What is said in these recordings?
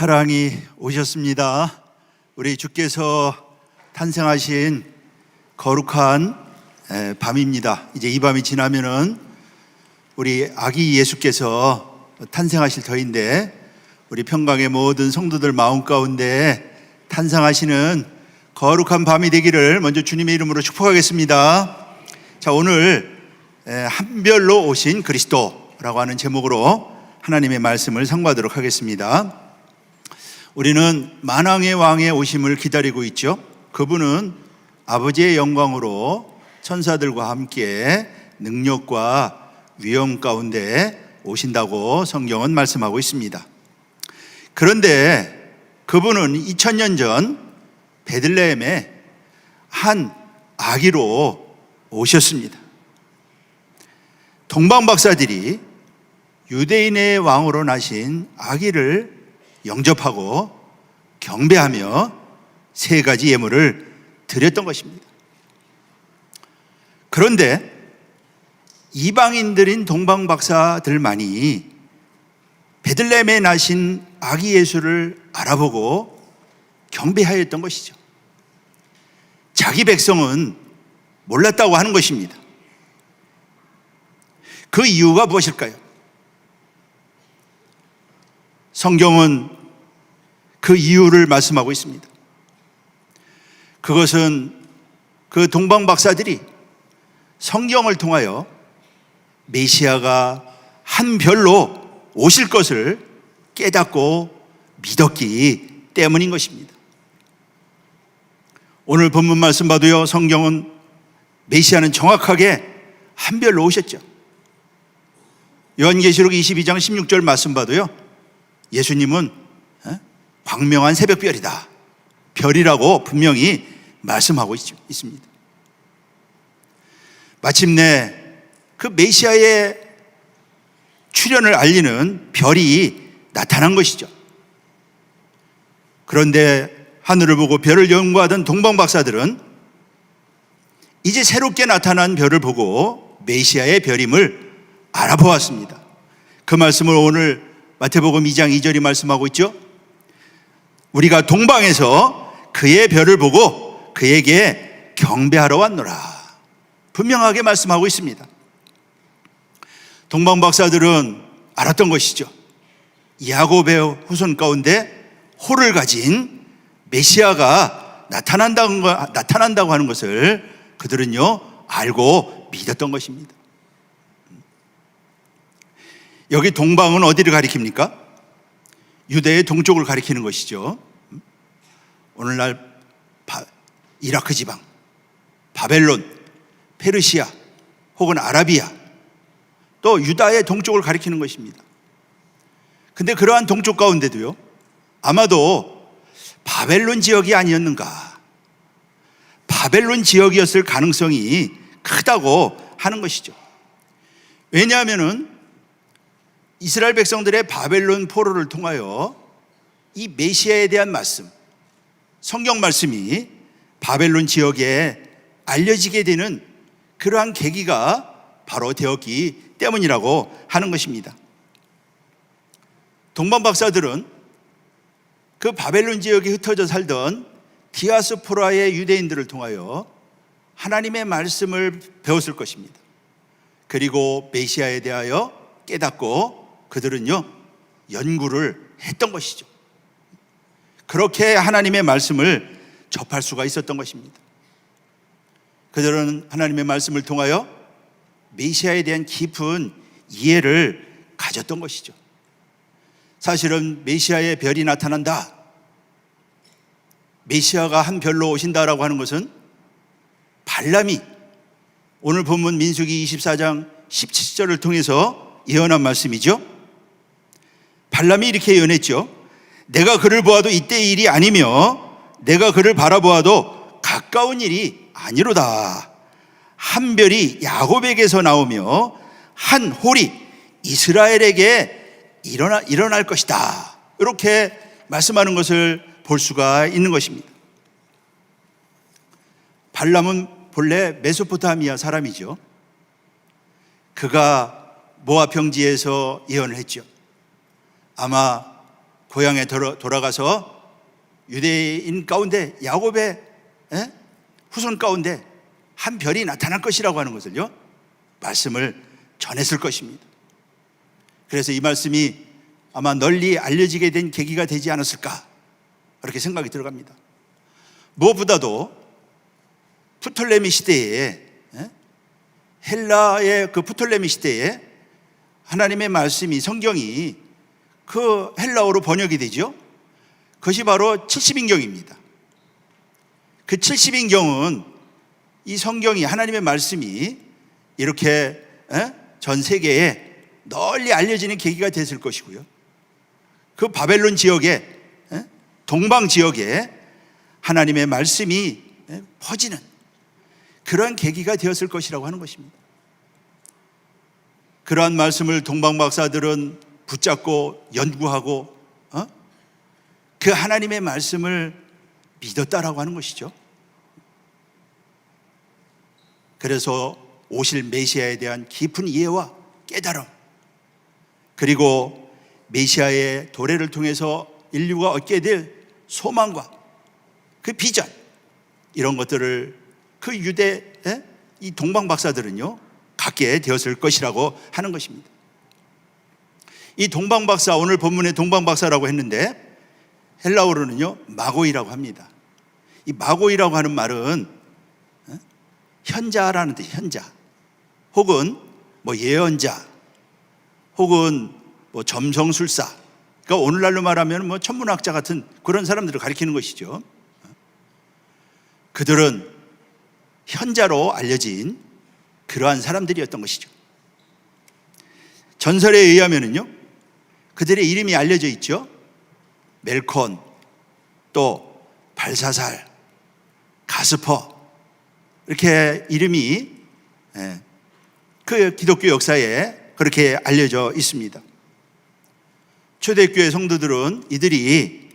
사랑이 오셨습니다. 우리 주께서 탄생하신 거룩한 밤입니다. 이제 이 밤이 지나면은 우리 아기 예수께서 탄생하실 터인데, 우리 평강의 모든 성도들 마음 가운데 탄생하시는 거룩한 밤이 되기를 먼저 주님의 이름으로 축복하겠습니다. 자, 오늘 한별로 오신 그리스도라고 하는 제목으로 하나님의 말씀을 상고하도록 하겠습니다. 우리는 만왕의 왕의 오심을 기다리고 있죠. 그분은 아버지의 영광으로 천사들과 함께 능력과 위엄 가운데 오신다고 성경은 말씀하고 있습니다. 그런데 그분은 2000년 전 베들레헴에 한 아기로 오셨습니다. 동방박사들이 유대인의 왕으로 나신 아기를 영접하고 경배하며 세 가지 예물을 드렸던 것입니다. 그런데 이방인들인 동방박사들만이 베들레헴에 나신 아기 예수를 알아보고 경배하였던 것이죠. 자기 백성은 몰랐다고 하는 것입니다. 그 이유가 무엇일까요? 성경은 그 이유를 말씀하고 있습니다. 그것은 그 동방박사들이 성경을 통하여 메시아가 한 별로 오실 것을 깨닫고 믿었기 때문인 것입니다. 오늘 본문 말씀 봐도요, 성경은 메시아는 정확하게 한 별로 오셨죠. 요한계시록 22장 16절 말씀 봐도요, 예수님은 광명한 새벽별이다, 별이라고 분명히 말씀하고 있습니다. 마침내 그 메시아의 출현을 알리는 별이 나타난 것이죠. 그런데 하늘을 보고 별을 연구하던 동방박사들은 이제 새롭게 나타난 별을 보고 메시아의 별임을 알아보았습니다. 그 말씀을 오늘 마태복음 2장 2절이 말씀하고 있죠. 우리가 동방에서 그의 별을 보고 그에게 경배하러 왔노라, 분명하게 말씀하고 있습니다. 동방박사들은 알았던 것이죠. 야곱의 후손 가운데 호를 가진 메시아가 나타난다고 하는 것을 그들은요 알고 믿었던 것입니다. 여기 동방은 어디를 가리킵니까? 유대의 동쪽을 가리키는 것이죠. 오늘날 이라크 지방, 바벨론, 페르시아 혹은 아라비아, 또 유다의 동쪽을 가리키는 것입니다. 근데 그러한 동쪽 가운데도요, 아마도 바벨론 지역이 아니었는가, 바벨론 지역이었을 가능성이 크다고 하는 것이죠. 왜냐하면은 이스라엘 백성들의 바벨론 포로를 통하여 이 메시아에 대한 말씀, 성경 말씀이 바벨론 지역에 알려지게 되는 그러한 계기가 바로 되었기 때문이라고 하는 것입니다. 동방박사들은 그 바벨론 지역에 흩어져 살던 디아스포라의 유대인들을 통하여 하나님의 말씀을 배웠을 것입니다. 그리고 메시아에 대하여 깨닫고 그들은요 연구를 했던 것이죠. 그렇게 하나님의 말씀을 접할 수가 있었던 것입니다. 그들은 하나님의 말씀을 통하여 메시아에 대한 깊은 이해를 가졌던 것이죠. 사실은 메시아의 별이 나타난다, 메시아가 한 별로 오신다라고 하는 것은 발람이 오늘 본문 민수기 24장 17절을 통해서 예언한 말씀이죠. 발람이 이렇게 예언했죠. 내가 그를 보아도 이때의 일이 아니며 내가 그를 바라보아도 가까운 일이 아니로다. 한 별이 야곱에게서 나오며 한 홀이 이스라엘에게 일어날 것이다, 이렇게 말씀하는 것을 볼 수가 있는 것입니다. 발람은 본래 메소포타미아 사람이죠. 그가 모압 평지에서 예언을 했죠. 아마 고향에 돌아가서 유대인 가운데 야곱의 후손 가운데 한 별이 나타날 것이라고 하는 것을요, 말씀을 전했을 것입니다. 그래서 이 말씀이 아마 널리 알려지게 된 계기가 되지 않았을까, 그렇게 생각이 들어갑니다. 무엇보다도 프톨레미 시대에, 헬라의 그 프톨레미 시대에 하나님의 말씀이, 성경이 그 헬라어로 번역이 되죠. 그것이 바로 70인경입니다. 그 70인경은 이 성경이, 하나님의 말씀이 이렇게 전 세계에 널리 알려지는 계기가 됐을 것이고요, 그 바벨론 지역에, 동방 지역에 하나님의 말씀이 퍼지는 그러한 계기가 되었을 것이라고 하는 것입니다. 그러한 말씀을 동방 박사들은 붙잡고 연구하고 그 하나님의 말씀을 믿었다라고 하는 것이죠. 그래서 오실 메시아에 대한 깊은 이해와 깨달음, 그리고 메시아의 도래를 통해서 인류가 얻게 될 소망과 그 비전, 이런 것들을 그 유대, 이 동방 박사들은요 갖게 되었을 것이라고 하는 것입니다. 이 동방 박사, 오늘 본문에 동방 박사라고 했는데 헬라어로는요 마고이라고 합니다. 이 마고이라고 하는 말은 현자라는 뜻, 현자, 혹은 뭐 예언자, 혹은 뭐 점성술사, 그러니까 오늘날로 말하면 뭐 천문학자 같은 그런 사람들을 가리키는 것이죠. 그들은 현자로 알려진 그러한 사람들이었던 것이죠. 전설에 의하면은요, 그들의 이름이 알려져 있죠. 멜콘, 또 발사살, 가스퍼, 이렇게 이름이 그 기독교 역사에 그렇게 알려져 있습니다. 초대교회 성도들은 이들이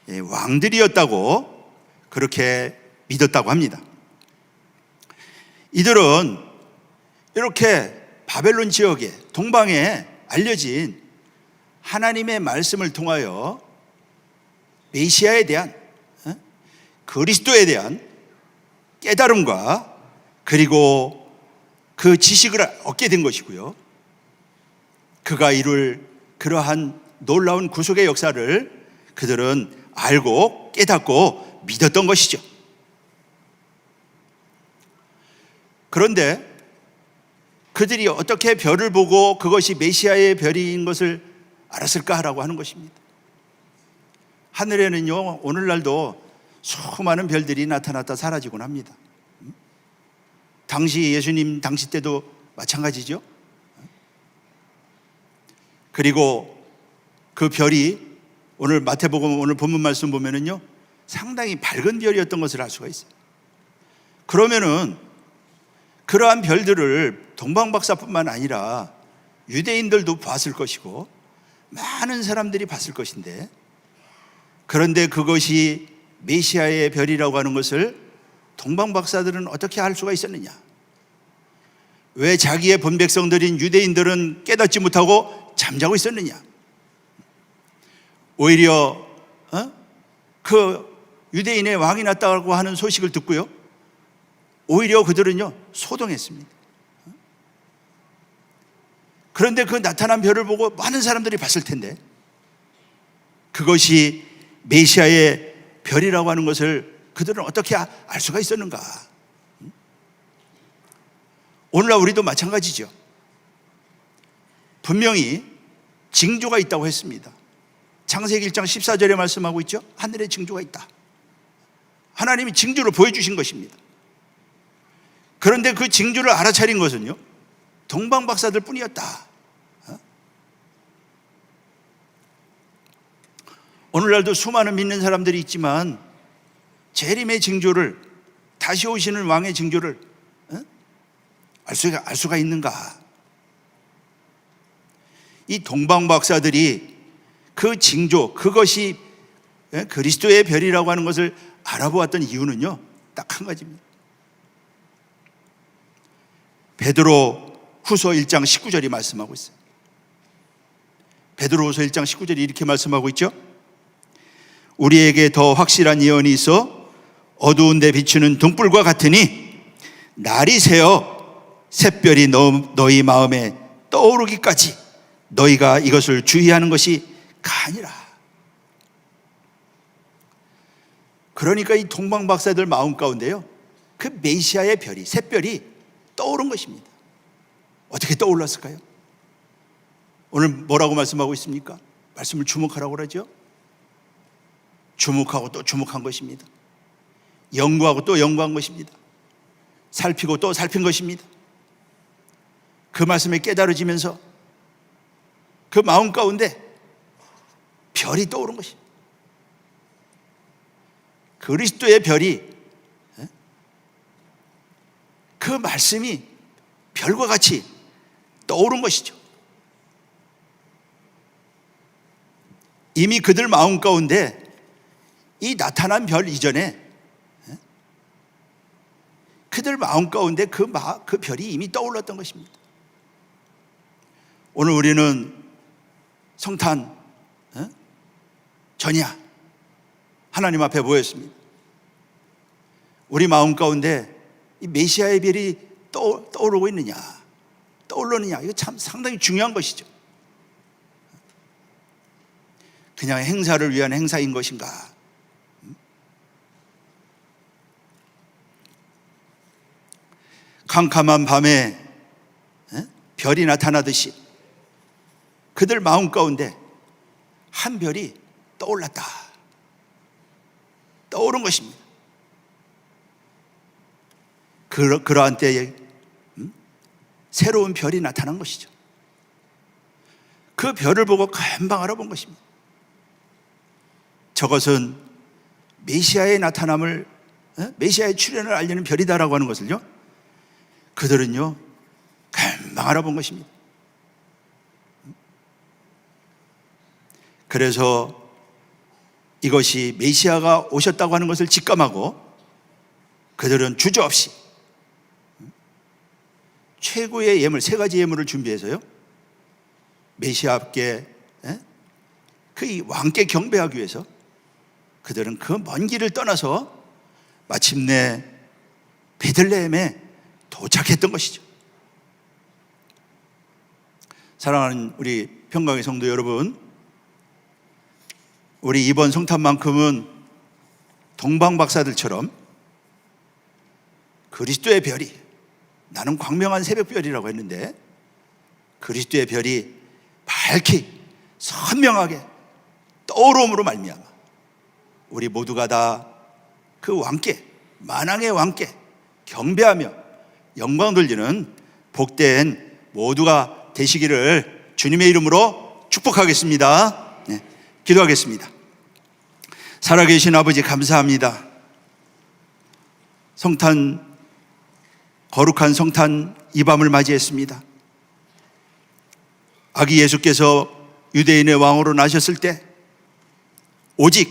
왕들이었다고 그렇게 믿었다고 합니다. 이들은 이렇게 바벨론 지역에, 동방에 알려진 하나님의 말씀을 통하여 메시아에 대한, 그리스도에 대한 깨달음과 그리고 그 지식을 얻게 된 것이고요, 그가 이룰 그러한 놀라운 구속의 역사를 그들은 알고 깨닫고 믿었던 것이죠. 그런데 그들이 어떻게 별을 보고 그것이 메시아의 별인 것을 알았을까라고 하는 것입니다. 하늘에는요 오늘날도 수많은 별들이 나타났다 사라지곤 합니다. 당시 예수님 당시 때도 마찬가지죠. 그리고 그 별이 오늘 마태복음 오늘 본문 말씀 보면은요 상당히 밝은 별이었던 것을 알 수가 있어요. 그러면은 그러한 별들을 동방박사뿐만 아니라 유대인들도 봤을 것이고 많은 사람들이 봤을 것인데, 그런데 그것이 메시아의 별이라고 하는 것을 동방박사들은 어떻게 알 수가 있었느냐? 왜 자기의 본백성들인 유대인들은 깨닫지 못하고 잠자고 있었느냐? 오히려 그 유대인의 왕이 났다고 하는 소식을 듣고요, 오히려 그들은요 소동했습니다. 그런데 그 나타난 별을 보고 많은 사람들이 봤을 텐데 그것이 메시아의 별이라고 하는 것을 그들은 어떻게 알 수가 있었는가? 오늘날 우리도 마찬가지죠. 분명히 징조가 있다고 했습니다. 창세기 1장 14절에 말씀하고 있죠. 하늘에 징조가 있다. 하나님이 징조를 보여주신 것입니다. 그런데 그 징조를 알아차린 것은요 동방박사들 뿐이었다. 오늘날도 수많은 믿는 사람들이 있지만 재림의 징조를, 다시 오시는 왕의 징조를 알 수가 있는가? 이 동방박사들이 그 징조, 그것이 그리스도의 별이라고 하는 것을 알아보았던 이유는요 딱 한 가지입니다. 베드로 후서 1장 19절이 말씀하고 있어요. 베드로 후서 1장 19절이 이렇게 말씀하고 있죠. 우리에게 더 확실한 예언이 있어 어두운 데 비추는 등불과 같으니 날이 새어 샛별이 너희 마음에 떠오르기까지 너희가 이것을 주의하는 것이 가니라. 그러니까 이 동방 박사들 마음 가운데요, 그 메시아의 별이, 샛별이 떠오른 것입니다. 어떻게 떠올랐을까요? 오늘 뭐라고 말씀하고 있습니까? 말씀을 주목하라고 그러죠. 주목하고 또 주목한 것입니다. 연구하고 또 연구한 것입니다. 살피고 또 살핀 것입니다. 그 말씀에 깨달아지면서 그 마음 가운데 별이 떠오른 것입니다. 그리스도의 별이, 그 말씀이 별과 같이 떠오른 것이죠. 이미 그들 마음 가운데 이 나타난 별 이전에 그들 마음 가운데 그 별이 이미 떠올랐던 것입니다. 오늘 우리는 성탄 전야 하나님 앞에 모였습니다. 우리 마음 가운데 이 메시아의 별이 떠오르고 있느냐, 떠오르느냐, 이거 참 상당히 중요한 것이죠. 그냥 행사를 위한 행사인 것인가? 캄캄한 밤에 별이 나타나듯이 그들 마음 가운데 한 별이 떠올랐다, 떠오른 것입니다. 그러한 때에 새로운 별이 나타난 것이죠. 그 별을 보고 금방 알아본 것입니다. 저것은 메시아의 나타남을, 메시아의 출현을 알리는 별이다라고 하는 것을요, 그들은요 금방 알아본 것입니다. 그래서 이것이 메시아가 오셨다고 하는 것을 직감하고 그들은 주저없이 최고의 예물, 세 가지 예물을 준비해서요, 메시아 앞에 그 왕께 경배하기 위해서 그들은 그 먼 길을 떠나서 마침내 베들레헴에 도착했던 것이죠. 사랑하는 우리 평강의 성도 여러분, 우리 이번 성탄만큼은 동방 박사들처럼 그리스도의 별이, 나는 광명한 새벽별이라고 했는데 그리스도의 별이 밝히 선명하게 떠오름으로 말미암아 우리 모두가 다 그 왕께, 만왕의 왕께 경배하며 영광 돌리는 복된 모두가 되시기를 주님의 이름으로 축복하겠습니다. 네, 기도하겠습니다. 살아계신 아버지, 감사합니다. 성탄, 거룩한 성탄 이 밤을 맞이했습니다. 아기 예수께서 유대인의 왕으로 나셨을 때 오직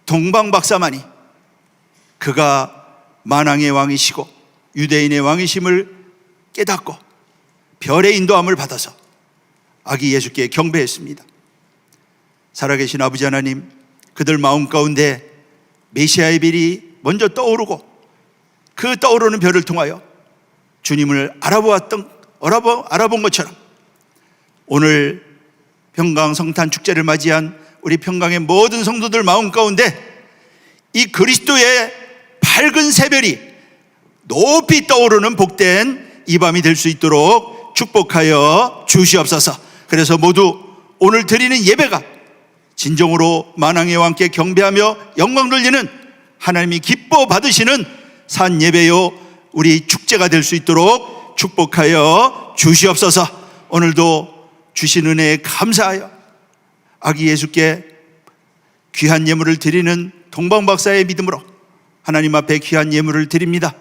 동방 박사만이 그가 만왕의 왕이시고 유대인의 왕이심을 깨닫고 별의 인도함을 받아서 아기 예수께 경배했습니다. 살아계신 아버지 하나님, 그들 마음 가운데 메시아의 별이 먼저 떠오르고 그 떠오르는 별을 통하여 주님을 알아본 것처럼 오늘 평강 성탄 축제를 맞이한 우리 평강의 모든 성도들 마음 가운데 이 그리스도의 밝은 새별이 높이 떠오르는 복된 이 밤이 될 수 있도록 축복하여 주시옵소서. 그래서 모두 오늘 드리는 예배가 진정으로 만왕의 왕께 경배하며 영광 돌리는 하나님이 기뻐 받으시는 산 예배요 우리 축제가 될 수 있도록 축복하여 주시옵소서. 오늘도 주신 은혜에 감사하여 아기 예수께 귀한 예물을 드리는 동방박사의 믿음으로 하나님 앞에 귀한 예물을 드립니다.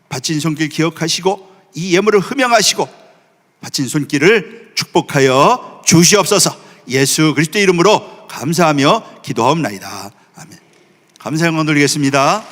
바친 손길 기억하시고 이 예물을 흠양하시고 바친 손길을 축복하여 주시옵소서. 예수 그리스도의 이름으로 감사하며 기도하옵나이다. 아멘. 감사 영광 돌리겠습니다.